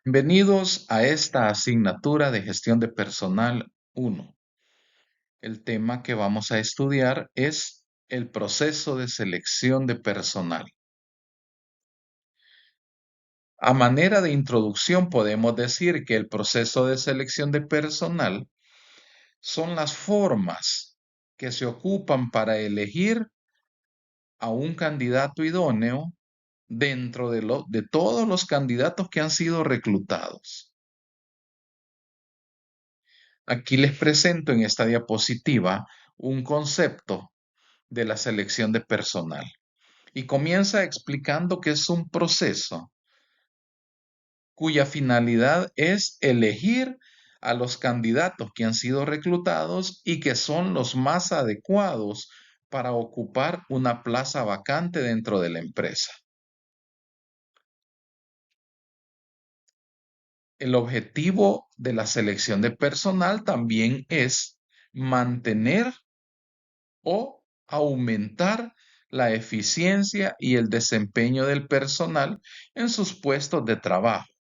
Bienvenidos a esta asignatura de gestión de personal 1. El tema que vamos a estudiar es el proceso de selección de personal. A manera de introducción podemos decir que el proceso de selección de personal son las formas que se ocupan para elegir a un candidato idóneo dentro de todos los candidatos que han sido reclutados. Aquí les presento en esta diapositiva un concepto de la selección de personal y comienza explicando que es un proceso cuya finalidad es elegir a los candidatos que han sido reclutados y que son los más adecuados para ocupar una plaza vacante dentro de la empresa. El objetivo de la selección de personal también es mantener o aumentar la eficiencia y el desempeño del personal en sus puestos de trabajo.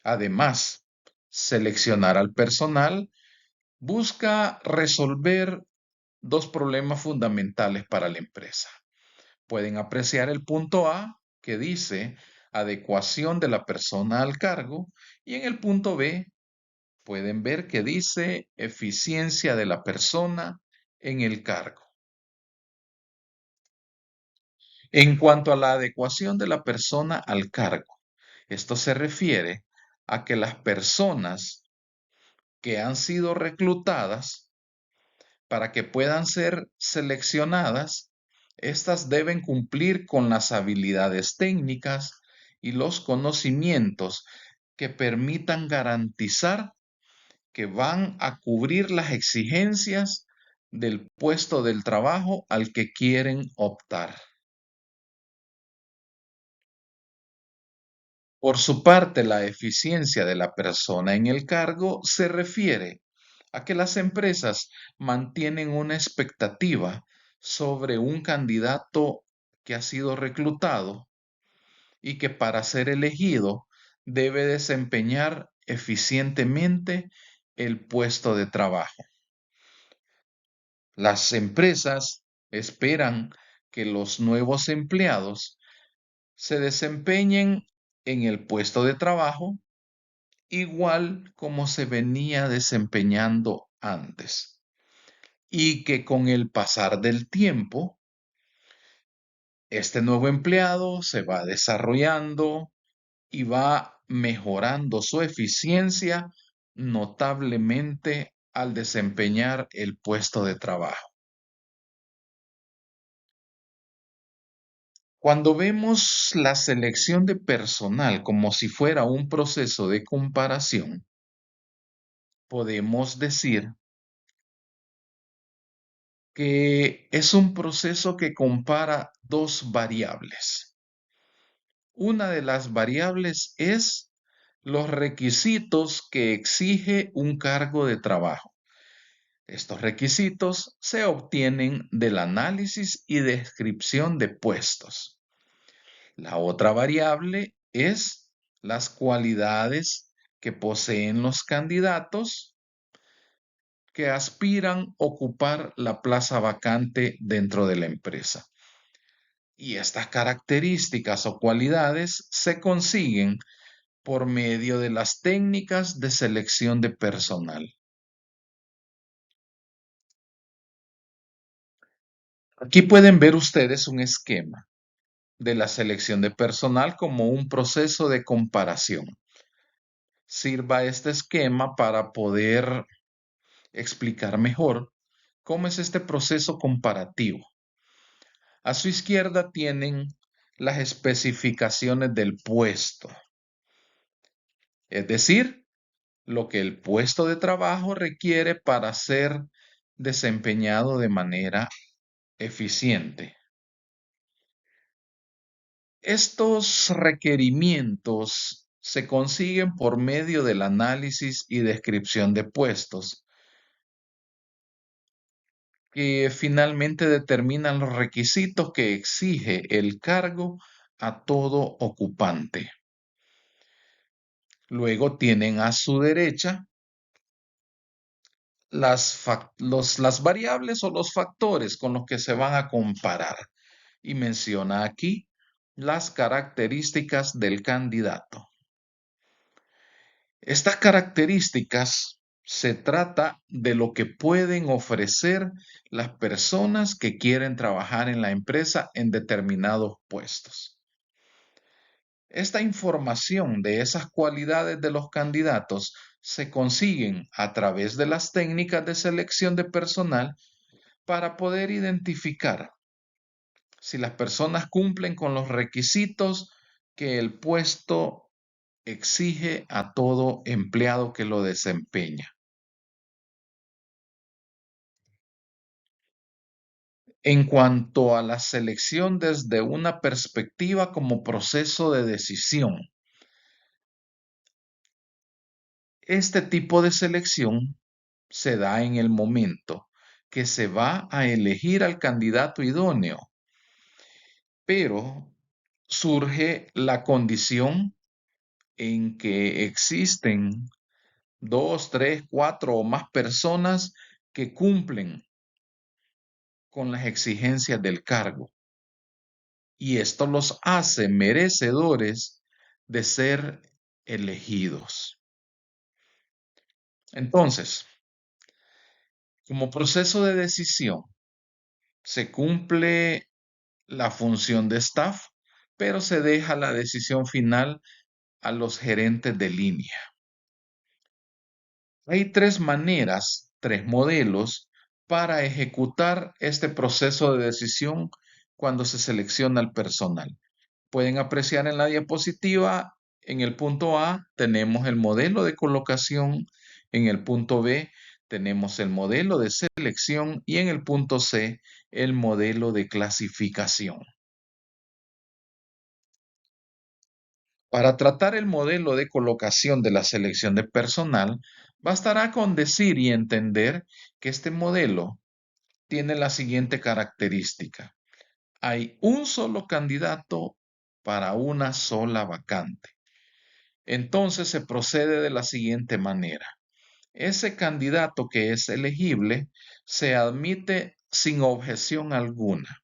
Además, seleccionar al personal busca resolver dos problemas fundamentales para la empresa. Pueden apreciar el punto A, que dice adecuación de la persona al cargo, y en el punto B pueden ver que dice eficiencia de la persona en el cargo. En cuanto a la adecuación de la persona al cargo, esto se refiere a que las personas que han sido reclutadas para que puedan ser seleccionadas, estas deben cumplir con las habilidades técnicas y los conocimientos que permitan garantizar que van a cubrir las exigencias del puesto del trabajo al que quieren optar. Por su parte, la eficiencia de la persona en el cargo se refiere a que las empresas mantienen una expectativa sobre un candidato que ha sido reclutado y que para ser elegido debe desempeñar eficientemente el puesto de trabajo. Las empresas esperan que los nuevos empleados se desempeñen en el puesto de trabajo igual como se venía desempeñando antes, y que con el pasar del tiempo, este nuevo empleado se va desarrollando y va mejorando su eficiencia notablemente al desempeñar el puesto de trabajo. Cuando vemos la selección de personal como si fuera un proceso de comparación, podemos decir que es un proceso que compara dos variables. Una de las variables es los requisitos que exige un cargo de trabajo. Estos requisitos se obtienen del análisis y descripción de puestos. La otra variable es las cualidades que poseen los candidatos que aspiran a ocupar la plaza vacante dentro de la empresa. Y estas características o cualidades se consiguen por medio de las técnicas de selección de personal. Aquí pueden ver ustedes un esquema de la selección de personal como un proceso de comparación. Sirva este esquema para poder explicar mejor cómo es este proceso comparativo. A su izquierda tienen las especificaciones del puesto, es decir, lo que el puesto de trabajo requiere para ser desempeñado de manera eficiente. Estos requerimientos se consiguen por medio del análisis y descripción de puestos, que finalmente determinan los requisitos que exige el cargo a todo ocupante. Luego tienen a su derecha las variables o los factores con los que se van a comparar. Y menciona aquí las características del candidato. Estas características se trata de lo que pueden ofrecer las personas que quieren trabajar en la empresa en determinados puestos. Esta información de esas cualidades de los candidatos se consiguen a través de las técnicas de selección de personal para poder identificar si las personas cumplen con los requisitos que el puesto exige a todo empleado que lo desempeña. En cuanto a la selección desde una perspectiva como proceso de decisión, este tipo de selección se da en el momento que se va a elegir al candidato idóneo, pero surge la condición en que existen dos, tres, cuatro o más personas que cumplen con las exigencias del cargo. Y esto los hace merecedores de ser elegidos. Entonces, como proceso de decisión, se cumple la función de staff, pero se deja la decisión final a los gerentes de línea. Hay tres maneras, tres modelos para ejecutar este proceso de decisión cuando se selecciona el personal. Pueden apreciar en la diapositiva, en el punto A tenemos el modelo de colocación, en el punto B tenemos el modelo de selección y en el punto C el modelo de clasificación. Para tratar el modelo de colocación de la selección de personal, bastará con decir y entender que este modelo tiene la siguiente característica. Hay un solo candidato para una sola vacante. Entonces se procede de la siguiente manera. Ese candidato que es elegible se admite sin objeción alguna.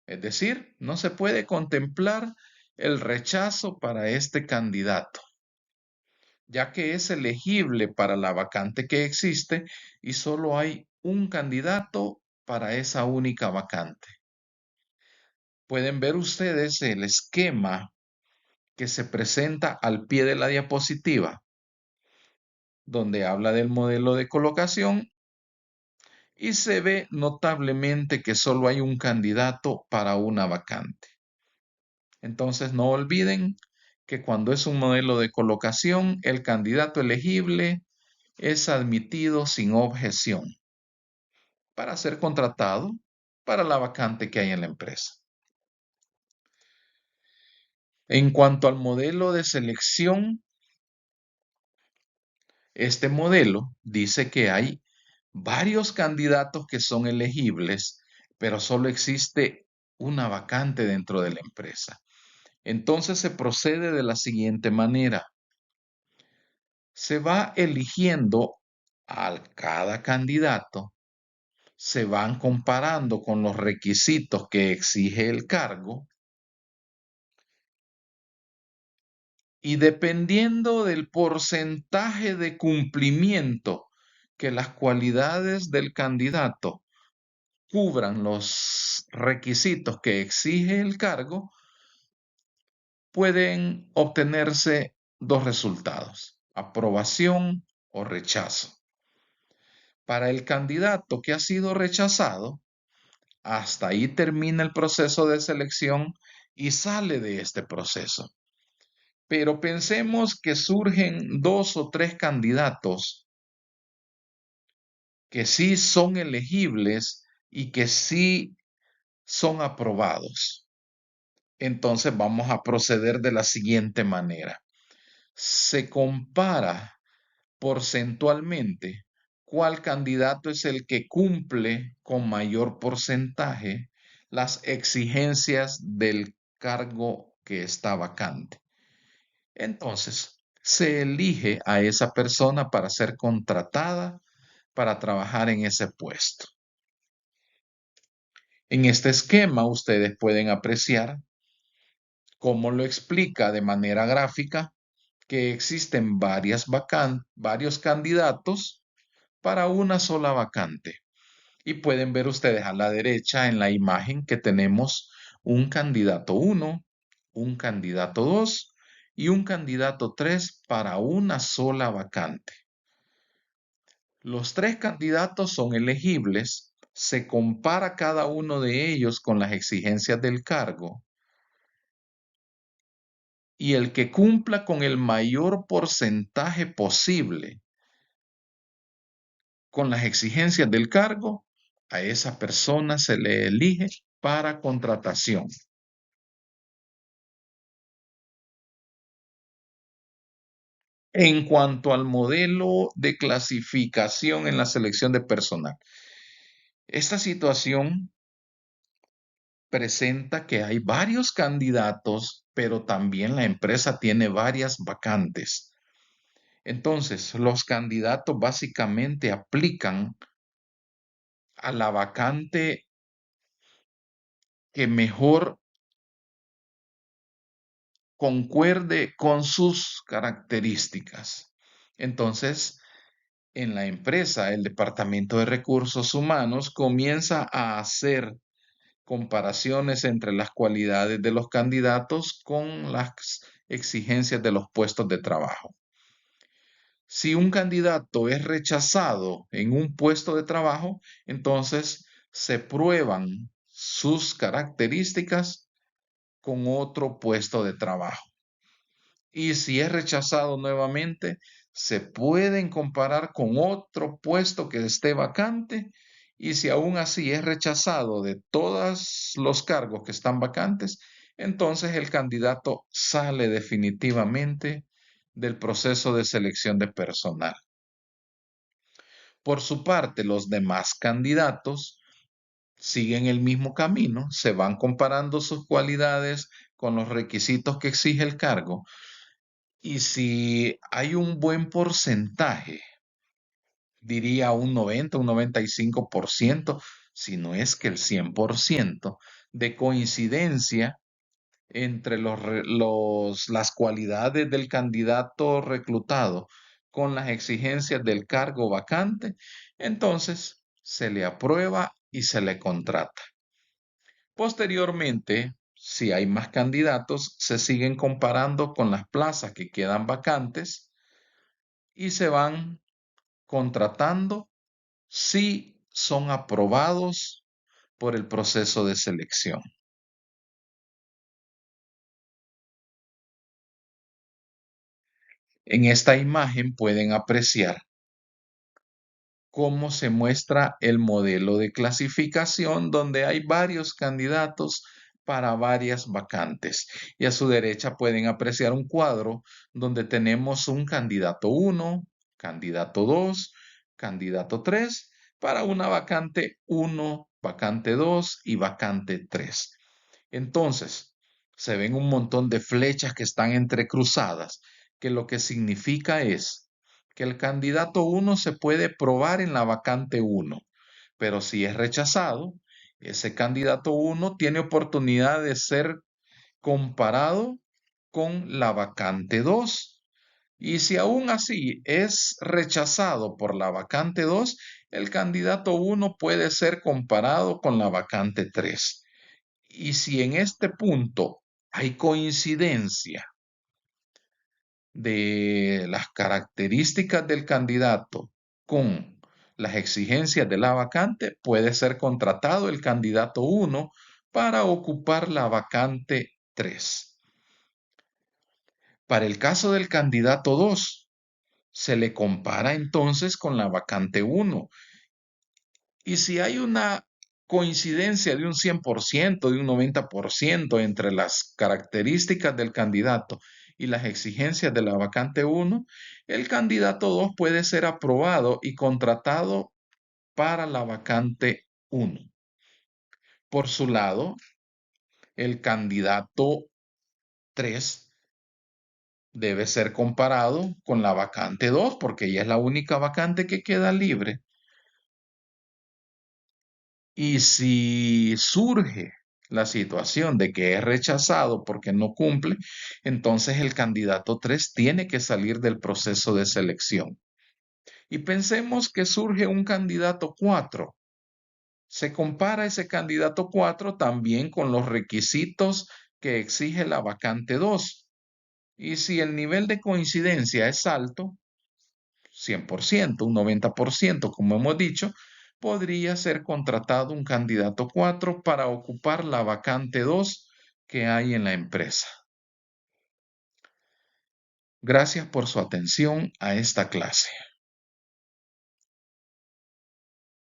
Es decir, no se puede contemplar el rechazo para este candidato, ya que es elegible para la vacante que existe y solo hay un candidato para esa única vacante. Pueden ver ustedes el esquema que se presenta al pie de la diapositiva, donde habla del modelo de colocación y se ve notablemente que solo hay un candidato para una vacante. Entonces no olviden que cuando es un modelo de colocación, el candidato elegible es admitido sin objeción para ser contratado para la vacante que hay en la empresa. En cuanto al modelo de selección, este modelo dice que hay varios candidatos que son elegibles, pero solo existe una vacante dentro de la empresa. Entonces se procede de la siguiente manera. Se va eligiendo a cada candidato, se van comparando con los requisitos que exige el cargo y dependiendo del porcentaje de cumplimiento que las cualidades del candidato cubran los requisitos que exige el cargo, pueden obtenerse dos resultados, aprobación o rechazo. Para el candidato que ha sido rechazado, hasta ahí termina el proceso de selección y sale de este proceso. Pero pensemos que surgen dos o tres candidatos que sí son elegibles y que sí son aprobados. Entonces vamos a proceder de la siguiente manera. Se compara porcentualmente cuál candidato es el que cumple con mayor porcentaje las exigencias del cargo que está vacante. Entonces, se elige a esa persona para ser contratada para trabajar en ese puesto. En este esquema ustedes pueden apreciar cómo lo explica de manera gráfica que existen varios candidatos para una sola vacante. Y pueden ver ustedes a la derecha en la imagen que tenemos un candidato 1, un candidato 2 y un candidato 3 para una sola vacante. Los tres candidatos son elegibles, se compara cada uno de ellos con las exigencias del cargo y el que cumpla con el mayor porcentaje posible con las exigencias del cargo, a esa persona se le elige para contratación. En cuanto al modelo de clasificación en la selección de personal, esta situación presenta que hay varios candidatos, pero también la empresa tiene varias vacantes. Entonces, los candidatos básicamente aplican a la vacante que mejor concuerde con sus características. Entonces, en la empresa, el Departamento de Recursos Humanos comienza a hacer comparaciones entre las cualidades de los candidatos con las exigencias de los puestos de trabajo. Si un candidato es rechazado en un puesto de trabajo, entonces se prueban sus características con otro puesto de trabajo. Y si es rechazado nuevamente, se pueden comparar con otro puesto que esté vacante. Y si aún así es rechazado de todos los cargos que están vacantes, entonces el candidato sale definitivamente del proceso de selección de personal. Por su parte, los demás candidatos siguen el mismo camino, se van comparando sus cualidades con los requisitos que exige el cargo. Y si hay un buen porcentaje, diría un 90, un 95%, si no es que el 100% de coincidencia entre las cualidades del candidato reclutado con las exigencias del cargo vacante, entonces se le aprueba y se le contrata. Posteriormente, si hay más candidatos, se siguen comparando con las plazas que quedan vacantes y se van contratando si son aprobados por el proceso de selección. En esta imagen pueden apreciar cómo se muestra el modelo de clasificación donde hay varios candidatos para varias vacantes. Y a su derecha pueden apreciar un cuadro donde tenemos un candidato 1, candidato 2, candidato 3 para una vacante 1, vacante 2 y vacante 3. Entonces, se ven un montón de flechas que están entrecruzadas, que lo que significa es que el candidato 1 se puede probar en la vacante 1, pero si es rechazado, ese candidato 1 tiene oportunidad de ser comparado con la vacante 2. Y si aún así es rechazado por la vacante 2, el candidato 1 puede ser comparado con la vacante 3. Y si en este punto hay coincidencia de las características del candidato con las exigencias de la vacante, puede ser contratado el candidato 1 para ocupar la vacante 3. Para el caso del candidato 2, se le compara entonces con la vacante 1. Y si hay una coincidencia de un 100%, de un 90% entre las características del candidato y las exigencias de la vacante 1, el candidato 2 puede ser aprobado y contratado para la vacante 1. Por su lado, el candidato 3 debe ser comparado con la vacante 2 porque ella es la única vacante que queda libre. Y si surge la situación de que es rechazado porque no cumple, entonces el candidato 3 tiene que salir del proceso de selección. Y pensemos que surge un candidato 4. Se compara ese candidato 4 también con los requisitos que exige la vacante 2. Y si el nivel de coincidencia es alto, 100%, un 90%, como hemos dicho, podría ser contratado un candidato 4 para ocupar la vacante 2 que hay en la empresa. Gracias por su atención a esta clase.